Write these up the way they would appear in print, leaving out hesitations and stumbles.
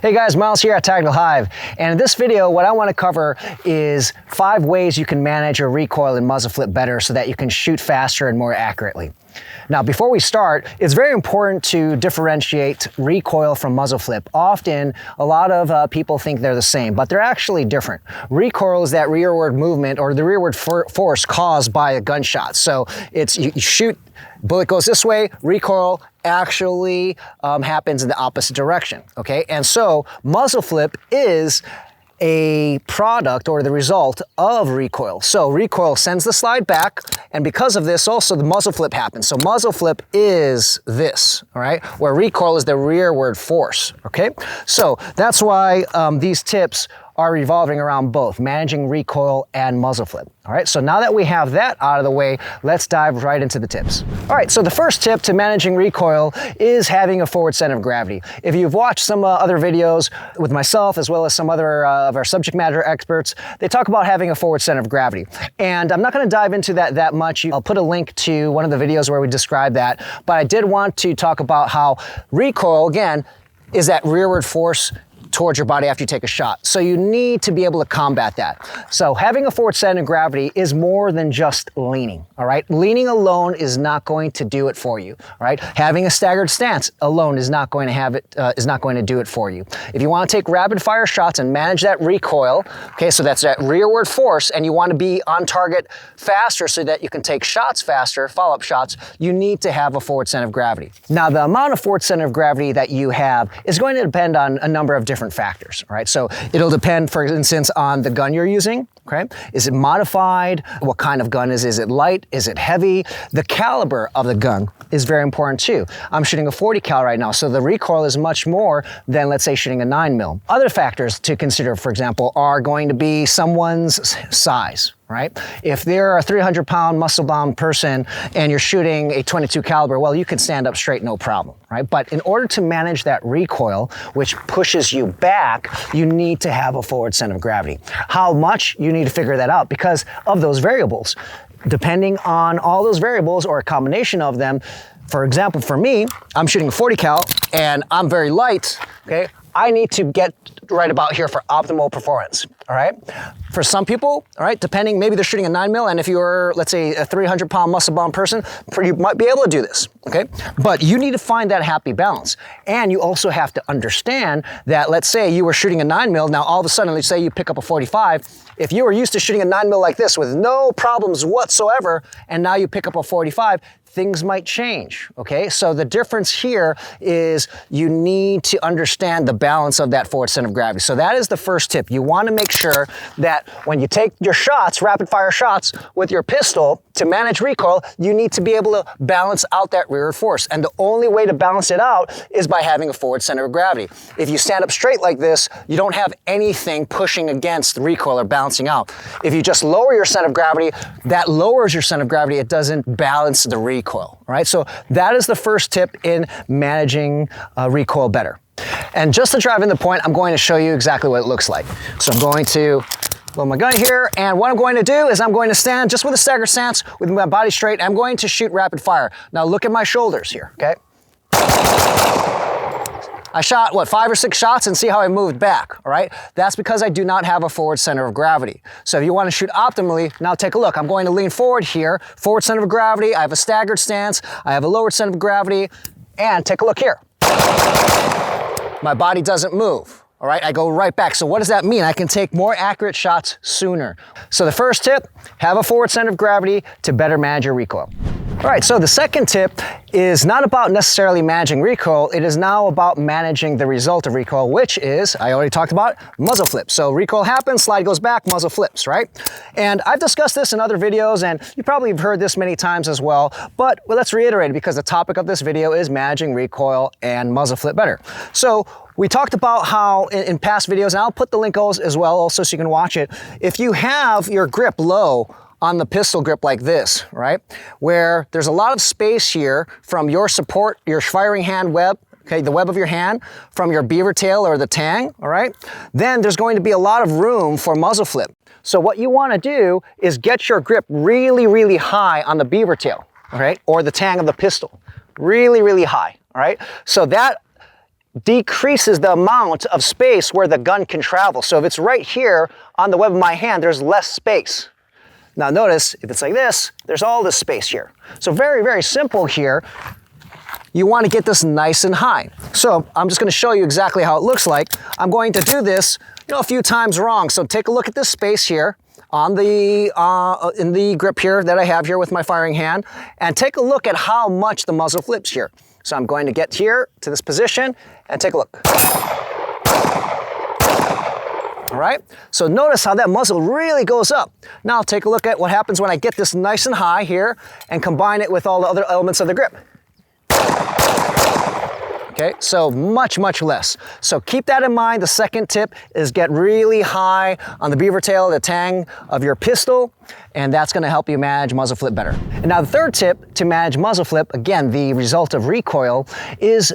Hey guys, Myles here at Tactical Hyve, and in this video what I want to cover is 5 ways you can manage your recoil and muzzle flip better so that you can shoot faster and more accurately. Now before we start, it's very important to differentiate recoil from muzzle flip. Often a lot of people think they're the same, but they're actually different. Recoil is that rearward movement or the rearward force caused by a gunshot. So it's you shoot, bullet goes this way, recoil actually happens in the opposite direction, okay? And so muzzle flip is a product or the result of recoil. So recoil sends the slide back, and because of this also the muzzle flip happens. So muzzle flip is this, all right? Where recoil is the rearward force, okay? So that's why these tips are revolving around both managing recoil and muzzle flip. All right, so now that we have that out of the way, let's dive right into the tips. All right, so the first tip to managing recoil is having a forward center of gravity. If you've watched some other videos with myself as well as some other of our subject matter experts, they talk about having a forward center of gravity. And I'm not gonna dive into that much. I'll put a link to one of the videos where we describe that, but I did want to talk about how recoil, again, is that rearward force towards your body after you take a shot. So you need to be able to combat that. So having a forward center of gravity is more than just leaning, all right? Leaning alone is not going to do it for you, all right? Having a staggered stance alone is not going to do it for you. If you want to take rapid fire shots and manage that recoil, okay, so that's that rearward force, and you want to be on target faster so that you can take shots faster, follow-up shots, you need to have a forward center of gravity. Now, the amount of forward center of gravity that you have is going to depend on a number of different factors, all right? So it'll depend, for instance, on the gun you're using, okay? Is it modified? What kind of gun is it light? Is it heavy? The caliber of the gun is very important too. I'm shooting a 40 cal right now, so the recoil is much more than, let's say, shooting a 9mm. Other factors to consider, for example, are going to be someone's size, right? If they're a 300-pound muscle-bound person and you're shooting a 22 caliber, well, you can stand up straight, no problem, right? But in order to manage that recoil, which pushes you back, you need to have a forward center of gravity. How much? You need to figure that out because of those variables. Depending on all those variables or a combination of them, for example, for me, I'm shooting a 40 cal and I'm very light, okay? I need to get right about here for optimal performance, all right? For some people, all right, depending, maybe they're shooting a 9mm, and if you're, let's say, a 300-pound muscle-bound person, you might be able to do this, okay? But you need to find that happy balance. And you also have to understand that, let's say you were shooting a 9mm, now all of a sudden, let's say you pick up a 45, if you were used to shooting a 9mm like this with no problems whatsoever, and now you pick up a 45, things might change, okay? So the difference here is you need to understand the balance of that forward center of gravity. So that is the first tip. You want to make sure that when you take your shots, rapid fire shots with your pistol, to manage recoil, you need to be able to balance out that rearward force. And the only way to balance it out is by having a forward center of gravity. If you stand up straight like this, you don't have anything pushing against the recoil or balancing out. If you just lower your center of gravity, that lowers your center of gravity. It doesn't balance the recoil, all right? So that is the first tip in managing recoil better. And just to drive in the point, I'm going to show you exactly what it looks like. So I'm going to load my gun here, and what I'm going to do is I'm going to stand just with a staggered stance with my body straight. I'm going to shoot rapid fire. Now look at my shoulders here, okay? I shot, what, 5 or 6 shots and see how I moved back, all right? That's because I do not have a forward center of gravity. So if you want to shoot optimally, now take a look. I'm going to lean forward here, forward center of gravity. I have a staggered stance. I have a lower center of gravity, and take a look here. My body doesn't move. All right, I go right back. So what does that mean? I can take more accurate shots sooner. So the first tip, have a forward center of gravity to better manage your recoil. All right, so the second tip is not about necessarily managing recoil. It is now about managing the result of recoil, which is, I already talked about, muzzle flip. So recoil happens, slide goes back, muzzle flips, right? And I've discussed this in other videos, and you probably have heard this many times as well, but let's reiterate it because the topic of this video is managing recoil and muzzle flip better. So we talked about how in past videos, and I'll put the link as well also so you can watch it. If you have your grip low on the pistol grip like this, right? Where there's a lot of space here from your support, your firing hand web, okay, the web of your hand, from your beaver tail or the tang, all right? Then there's going to be a lot of room for muzzle flip. So what you want to do is get your grip really, really high on the beaver tail, all right? Or the tang of the pistol, really, really high, all right? So that decreases the amount of space where the gun can travel. So if it's right here on the web of my hand, there's less space. Now notice, if it's like this, there's all this space here. So very, very simple here. You want to get this nice and high. So I'm just going to show you exactly how it looks like. I'm going to do this, a few times wrong. So take a look at this space here on the in the grip here that I have here with my firing hand, and take a look at how much the muzzle flips here. So I'm going to get here to this position and take a look. All right, so notice how that muzzle really goes up. Now take a look at what happens when I get this nice and high here and combine it with all the other elements of the grip. Okay, so much, much less. So keep that in mind. The second tip is get really high on the beaver tail, the tang of your pistol, and that's going to help you manage muzzle flip better. And now the third tip to manage muzzle flip, again, the result of recoil, is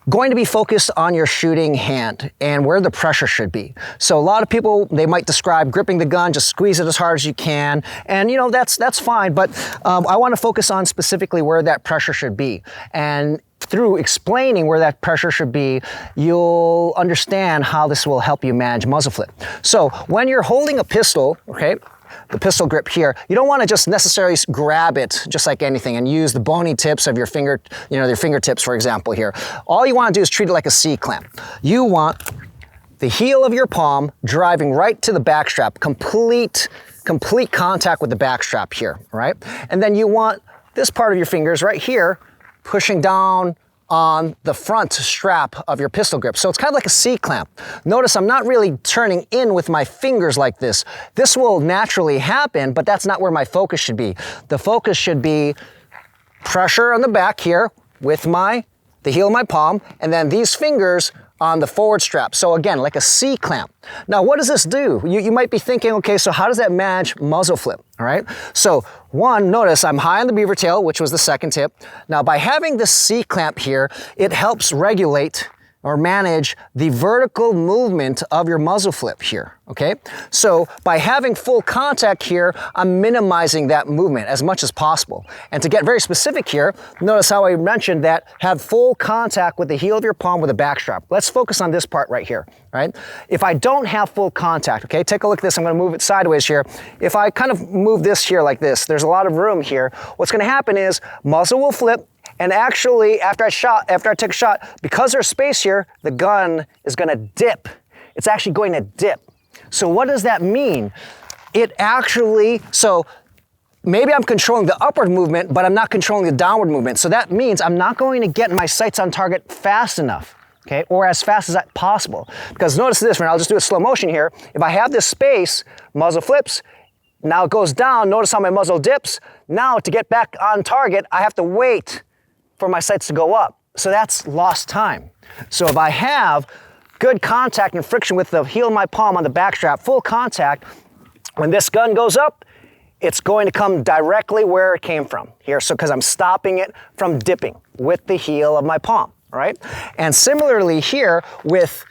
going to be focused on your shooting hand and where the pressure should be. So a lot of people, they might describe gripping the gun, just squeeze it as hard as you can. And that's fine, but I want to focus on specifically where that pressure should be. And through explaining where that pressure should be, you'll understand how this will help you manage muzzle flip. So when you're holding a pistol, okay, the pistol grip here, you don't want to just necessarily grab it just like anything and use the bony tips of your finger, your fingertips, for example, here. All you want to do is treat it like a C-clamp. You want the heel of your palm driving right to the back strap, complete contact with the back strap here, right? And then you want this part of your fingers right here pushing down on the front strap of your pistol grip. So it's kind of like a C-clamp. Notice I'm not really turning in with my fingers like this. This will naturally happen, but that's not where my focus should be. The focus should be pressure on the back here with the heel of my palm, and then these fingers on the forward strap. So again, like a C-clamp. Now, what does this do? You might be thinking, okay, so how does that manage muzzle flip, all right? So one, notice I'm high on the beaver tail, which was the second tip. Now, by having this C-clamp here, it helps regulate or manage the vertical movement of your muzzle flip here, okay? So by having full contact here, I'm minimizing that movement as much as possible. And to get very specific here, notice how I mentioned that have full contact with the heel of your palm with the back strap. Let's focus on this part right here, right? If I don't have full contact, okay, take a look at this. I'm gonna move it sideways here. If I kind of move this here like this, there's a lot of room here. What's gonna happen is muzzle will flip, and actually, after I take a shot, because there's space here, the gun is gonna dip. It's actually going to dip. So what does that mean? So maybe I'm controlling the upward movement, but I'm not controlling the downward movement. So that means I'm not going to get my sights on target fast enough, okay? Or as fast as possible. Because notice this, I'll just do a slow motion here. If I have this space, muzzle flips, now it goes down, notice how my muzzle dips. Now to get back on target, I have to wait for my sights to go up. So that's lost time. So if I have good contact and friction with the heel of my palm on the back strap, full contact, when this gun goes up, it's going to come directly where it came from here. So because I'm stopping it from dipping with the heel of my palm, all right? And similarly here with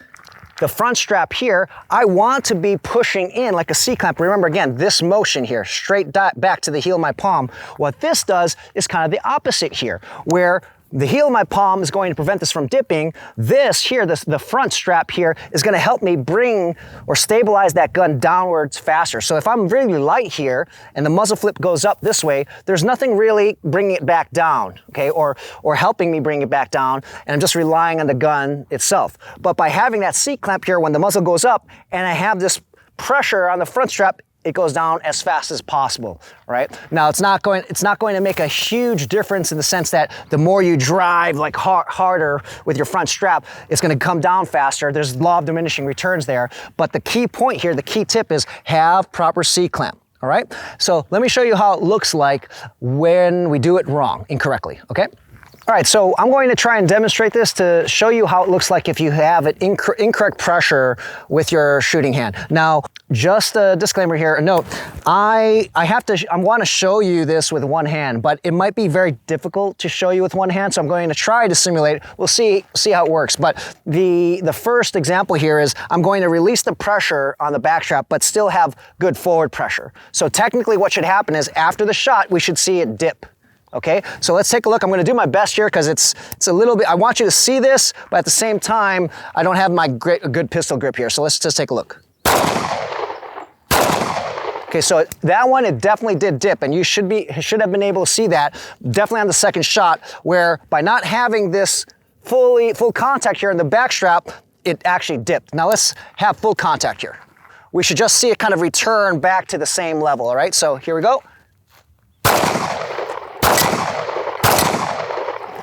the front strap here, I want to be pushing in like a C-clamp. Remember again, this motion here, straight back to the heel of my palm. What this does is kind of the opposite here, where the heel of my palm is going to prevent this from dipping. This here, the front strap here, is going to help me bring or stabilize that gun downwards faster. So if I'm really light here and the muzzle flip goes up this way, there's nothing really bringing it back down, okay, or helping me bring it back down, and I'm just relying on the gun itself. But by having that C-clamp here, when the muzzle goes up and I have this pressure on the front strap, it goes down as fast as possible, right? Now it's not going to make a huge difference in the sense that the more you drive like harder with your front strap, it's going to come down faster. There's law of diminishing returns there. But the key point here, the key tip is have proper C-clamp, all right? So let me show you how it looks like when we do it wrong, incorrectly, okay? All right, so I'm going to try and demonstrate this to show you how it looks like if you have an incorrect pressure with your shooting hand. Now, just a disclaimer here, a note, I want to show you this with one hand, but it might be very difficult to show you with one hand, so I'm going to try to simulate. We'll see how it works. But the first example here is I'm going to release the pressure on the back strap, but still have good forward pressure. So technically what should happen is after the shot, we should see it dip. Okay, so let's take a look. I'm gonna do my best here because it's a little bit, I want you to see this, but at the same time, I don't have my good pistol grip here. So let's just take a look. Okay, so that one, it definitely did dip, and you should have been able to see that definitely on the second shot, where by not having this full contact here in the back strap, it actually dipped. Now let's have full contact here. We should just see it kind of return back to the same level, all right? So here we go.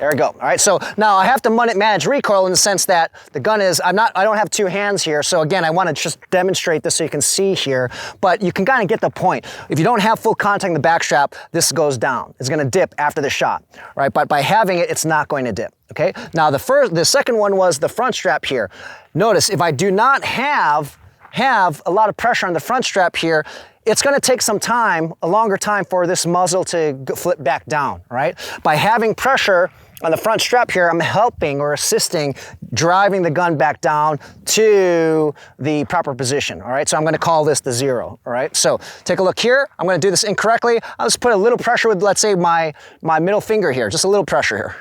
There we go. All right, so now I have to manage recoil in the sense that the gun is, I don't have two hands here. So again, I want to just demonstrate this so you can see here, but you can kind of get the point. If you don't have full contact in the back strap, this goes down. It's going to dip after the shot, right? But by having it, it's not going to dip. Okay. Now the second one was the front strap here. Notice if I do not have a lot of pressure on the front strap here, it's going to take some time, a longer time for this muzzle to flip back down, right? By having pressure on the front strap here, I'm helping or assisting driving the gun back down to the proper position, all right? So I'm gonna call this the 0, all right? So take a look here. I'm gonna do this incorrectly. I'll just put a little pressure with, let's say, my middle finger here, just a little pressure here.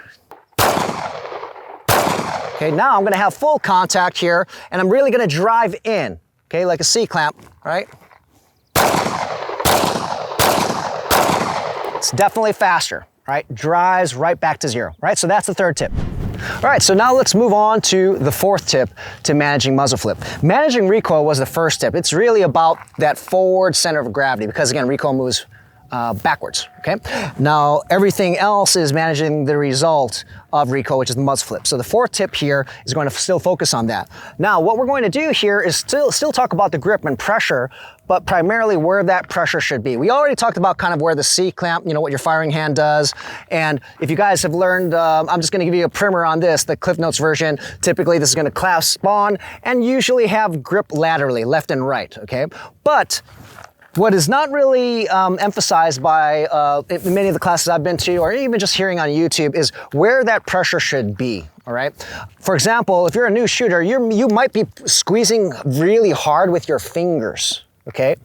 Okay, now I'm gonna have full contact here, and I'm really gonna drive in, okay, like a C-clamp, all right? It's definitely faster. Right, drives right back to 0, right? So that's the third tip. All right, so now let's move on to the fourth tip to managing muzzle flip. Managing recoil was the first tip. It's really about that forward center of gravity because again, recoil moves backwards, okay? Now, everything else is managing the result of recoil, which is the muzzle flip. So the fourth tip here is going to still focus on that. Now, what we're going to do here is still talk about the grip and pressure, but primarily where that pressure should be. We already talked about kind of where the C-clamp, you know, what your firing hand does. And if you guys have learned, I'm just gonna give you a primer on this, the Cliff Notes version. Typically, this is gonna clasp on and usually have grip laterally, left and right, okay? But what is not really emphasized by many of the classes I've been to, or even just hearing on YouTube, is where that pressure should be, all right? For example, if you're a new shooter, you might be squeezing really hard with your fingers, okay?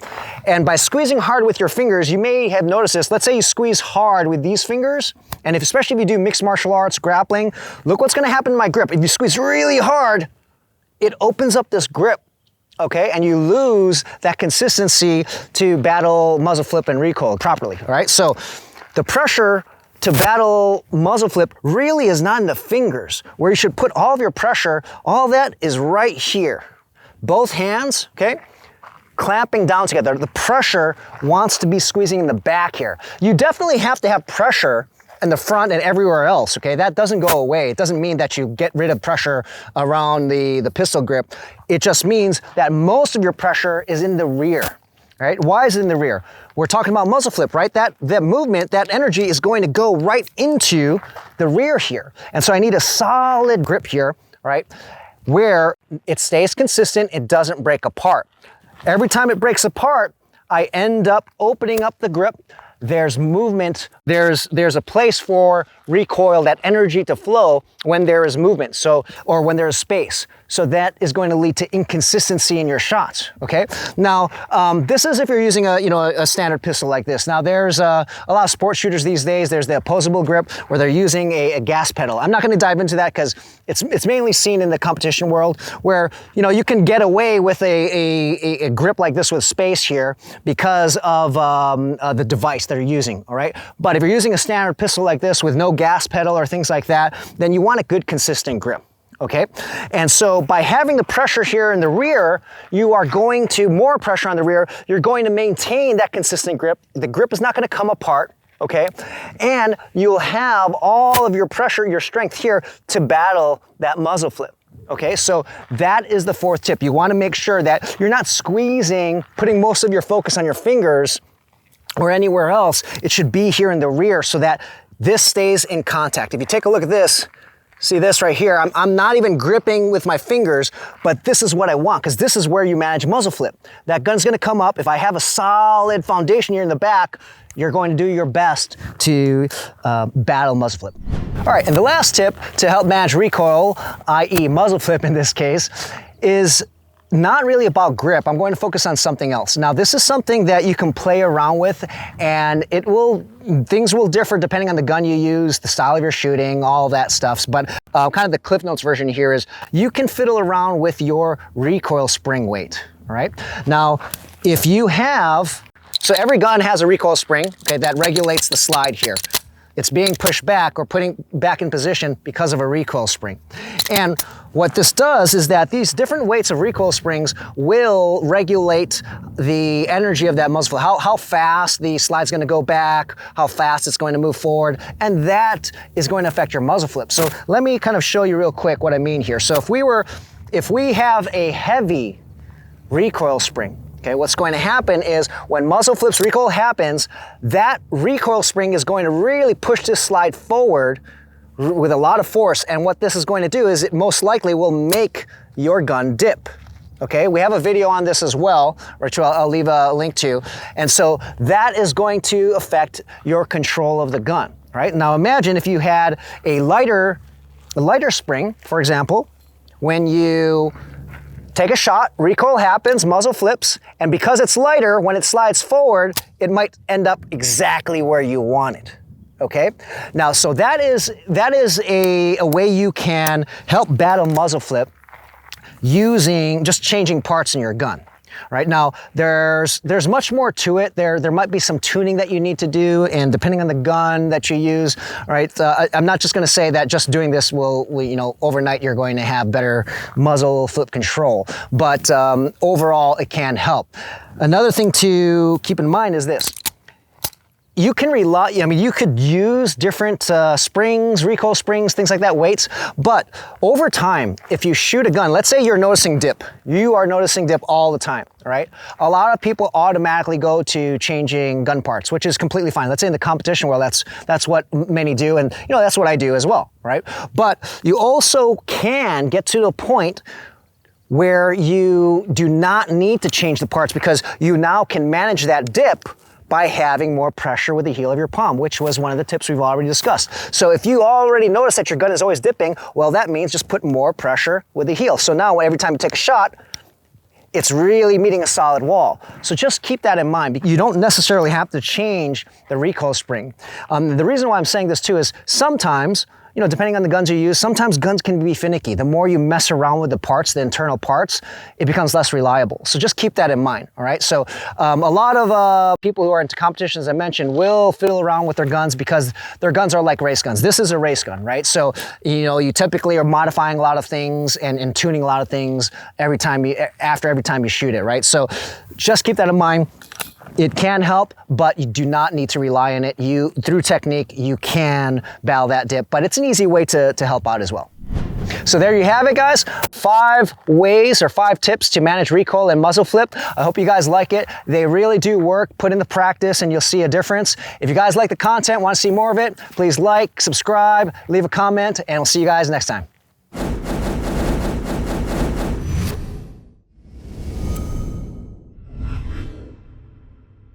And by squeezing hard with your fingers, you may have noticed this. Let's say you squeeze hard with these fingers, and especially if you do mixed martial arts, grappling, look what's gonna happen to my grip. If you squeeze really hard, it opens up this grip, okay? And you lose that consistency to battle muzzle flip and recoil properly, all right? So the pressure to battle muzzle flip really is not in the fingers. Where you should put all of your pressure, all that is right here. Both hands, okay? Clamping down together. The pressure wants to be squeezing in the back here. You definitely have to have pressure in the front and everywhere else, okay? That doesn't go away. It doesn't mean that you get rid of pressure around the pistol grip. It just means that most of your pressure is in the rear, right? Why is it in the rear? We're talking about muzzle flip, right? That movement, that energy is going to go right into the rear here. And so I need a solid grip here, right? Where it stays consistent, it doesn't break apart. Every time it breaks apart, I end up opening up the grip. There's movement, there's a place for recoil, that energy to flow when there is movement, so, or when there's space. So that is going to lead to inconsistency in your shots, okay? Now, this is if you're using a standard pistol like this. Now there's a lot of sports shooters these days, there's the opposable grip where they're using a gas pedal. I'm not gonna dive into that because it's mainly seen in the competition world where, you know, you can get away with a grip like this with space here because of the device they're using, all right? But if you're using a standard pistol like this with no gas pedal or things like that, then you want a good consistent grip, okay? And so by having the pressure here in the rear, you are going to, more pressure on the rear, you're going to maintain that consistent grip. The grip is not gonna come apart, okay? And you'll have all of your pressure, your strength here to battle that muzzle flip. Okay, so that is the fourth tip. You wanna make sure that you're not squeezing, putting most of your focus on your fingers or anywhere else. It should be here in the rear so that this stays in contact. If you take a look at this, see this right here, I'm not even gripping with my fingers, but this is what I want because this is where you manage muzzle flip. That gun's gonna come up. If I have a solid foundation here in the back, you're going to do your best to battle muzzle flip. All right, and the last tip to help manage recoil, i.e. muzzle flip in this case, is not really about grip. I'm going to focus on something else. Now, this is something that you can play around with, and things will differ depending on the gun you use, the style of your shooting, all of that stuff. But kind of the Cliff Notes version here is you can fiddle around with your recoil spring weight, all right? Now, if you have, so every gun has a recoil spring, okay, that regulates the slide here. It's being pushed back or putting back in position because of a recoil spring. And what this does is that these different weights of recoil springs will regulate the energy of that muzzle flip, how fast the slide's going to go back, how fast it's going to move forward, and that is going to affect your muzzle flip. So let me kind of show you real quick what I mean here. So if we have a heavy recoil spring, okay, what's going to happen is when muzzle flips recoil happens, that recoil spring is going to really push this slide forward with a lot of force. And what this is going to do is it most likely will make your gun dip. Okay, we have a video on this as well, which I'll leave a link to. And so that is going to affect your control of the gun, right? Now imagine if you had a lighter spring, for example, when you take a shot, recoil happens, muzzle flips, and because it's lighter, when it slides forward, it might end up exactly where you want it. Okay? Now, so that is a way you can help battle muzzle flip using just changing parts in your gun. Right now, there's much more to it. There might be some tuning that you need to do, and depending on the gun that you use, right? I'm not just going to say that just doing this will overnight you're going to have better muzzle flip control, but overall it can help. Another thing to keep in mind is this. You can rely, you could use different springs, recoil springs, things like that, weights, but over time, if you shoot a gun, let's say you're noticing dip, you are noticing dip all the time, right? A lot of people automatically go to changing gun parts, which is completely fine. Let's say in the competition world, that's what many do, and that's what I do as well, right? But you also can get to the point where you do not need to change the parts because you now can manage that dip by having more pressure with the heel of your palm, which was one of the tips we've already discussed. So if you already notice that your gun is always dipping, well, that means just put more pressure with the heel. So now every time you take a shot, it's really meeting a solid wall. So just keep that in mind. You don't necessarily have to change the recoil spring. The reason why I'm saying this too is sometimes, depending on the guns you use, sometimes guns can be finicky. The more you mess around with the parts, the internal parts, it becomes less reliable. So just keep that in mind, all right? So a lot of people who are into competitions, as I mentioned, will fiddle around with their guns because their guns are like race guns. This is a race gun, right? So, you typically are modifying a lot of things and tuning a lot of things after every time you shoot it, right? So just keep that in mind. It can help, but you do not need to rely on it. Through technique, you can battle that dip, but it's an easy way to help out as well. So there you have it, guys. 5 ways or 5 tips to manage recoil and muzzle flip. I hope you guys like it. They really do work. Put in the practice and you'll see a difference. If you guys like the content, want to see more of it, please like, subscribe, leave a comment, and we'll see you guys next time.